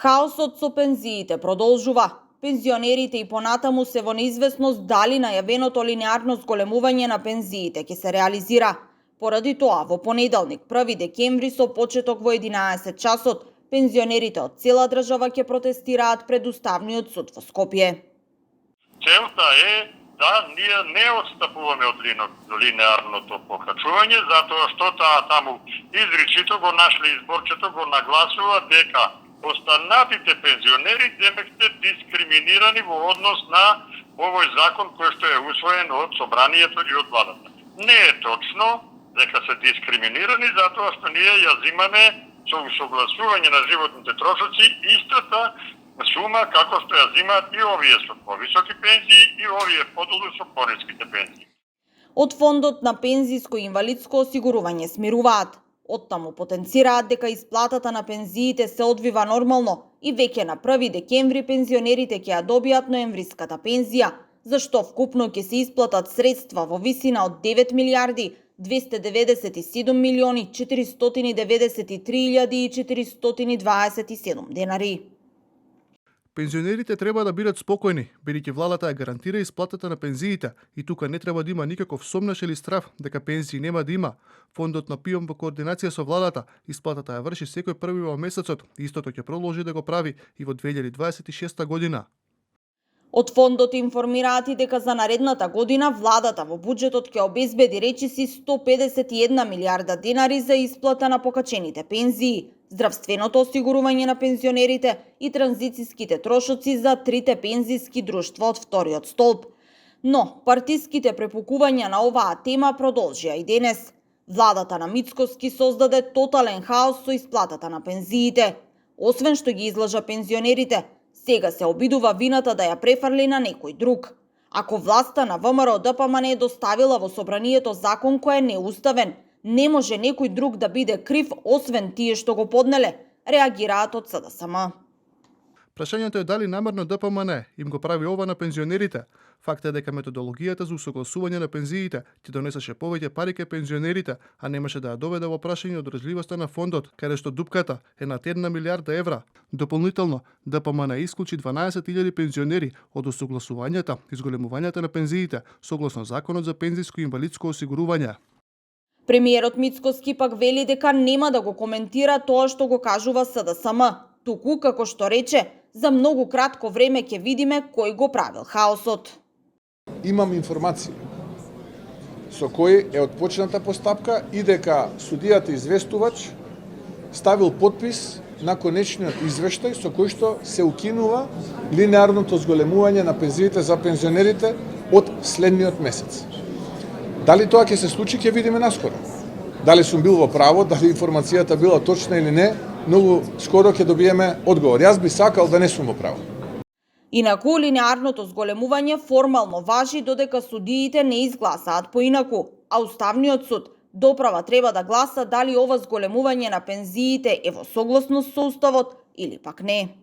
Хаосот со пензиите продолжува. Пензионерите и понатаму се во неизвестност дали најавеното линеарно зголемување на пензиите ќе се реализира. Поради тоа, во понеделник, 1 декември со почеток во 11 часот, пензионерите од цела држава ќе протестираат пред Уставниот суд во Скопје. Целта е да ние не отстапуваме од линеарното покрачување, затоа што таму изричито го нашли изборчето го нагласува дека останатите пензионери демекте дискриминирани во однос на овој закон кој што е усвоен од собранието и од владата. Не е точно дека се дискриминирани затоа што ние ја земаме со усогласување на животните трошоци истата сума како што ја земаат и овие со повисоки пензии и овие подолу со пониските пензии. Од фондот на пензиско и инвалидско осигурување смируваат. Оттаму потенцираат дека исплатата на пензиите се одвива нормално и веќе на 1 декември пензионерите ќе ја добијат ноемвриската пензија, зашто вкупно ќе се исплатат средства во висина од 9 милиарди 297 милиони 493 427 денари. Пензионерите треба да бидат спокојни, бидејќи владата ја гарантира исплатата на пензиите и тука не треба да има никаков сомнеш или страф дека пензии нема да има. Фондот на ПИОМ во координација со владата исплатата ја врши секој први во месецот и истото ќе продолжи да го прави и во 2026 година. Од фондот информираат и дека за наредната година владата во буџетот ќе обезбеди речиси 151 милиарда денари за исплата на покачените пензии, здравственото осигурување на пензионерите и транзициските трошоци за трите пензиски друштва од вториот столб. Но партиските препукувања на оваа тема продолжија и денес. Владата на Мицкоски создаде тотален хаос со исплатата на пензиите. Освен што ги излажа пензионерите, сега се обидува вината да ја префрли на некој друг. Ако власта на ВМРО ДПМН е доставила во собранието закон кој е неуставен, не може некој друг да биде крив освен тие што го поднеле, реагираат од СДСМ. Прашањето е дали намерно ДПМН им го прави ова на пензионерите. Факт е дека методологијата за усогласување на пензиите ќе донесеше повеќе пари кај пензионерите, а немаше да ја доведе во прашање одржливоста на фондот, каде што дупката е над 1 милиарда евра. Дополнително, ДПМН исклучи 12.000 пензионери од усогласувањата и зголемувањето на пензиите согласно Законот за пензиско и инвалидско осигурување. Премиерот Мицкоски пак вели дека нема да го коментира тоа што го кажува СДСМ. Туку, како што рече, за многу кратко време ќе видиме кој го правил хаосот. Имам информација со кој е отпочната постапка и дека судијата известувач ставил подпис на конечниот извештај со кој што се укинува линеарното зголемување на пензиите за пензионерите од следниот месец. Дали тоа ќе се случи, ќе видиме наскоро. Дали сум бил во право, дали информацијата била точна или не, многу скоро ќе добиеме одговор. Јас би сакал да не сум во право. Инаку, линеарното зголемување формално важи додека судиите не изгласаат поинаку, а Уставниот суд доправа треба да гласа дали ова зголемување на пензиите е во согласност со Уставот или пак не.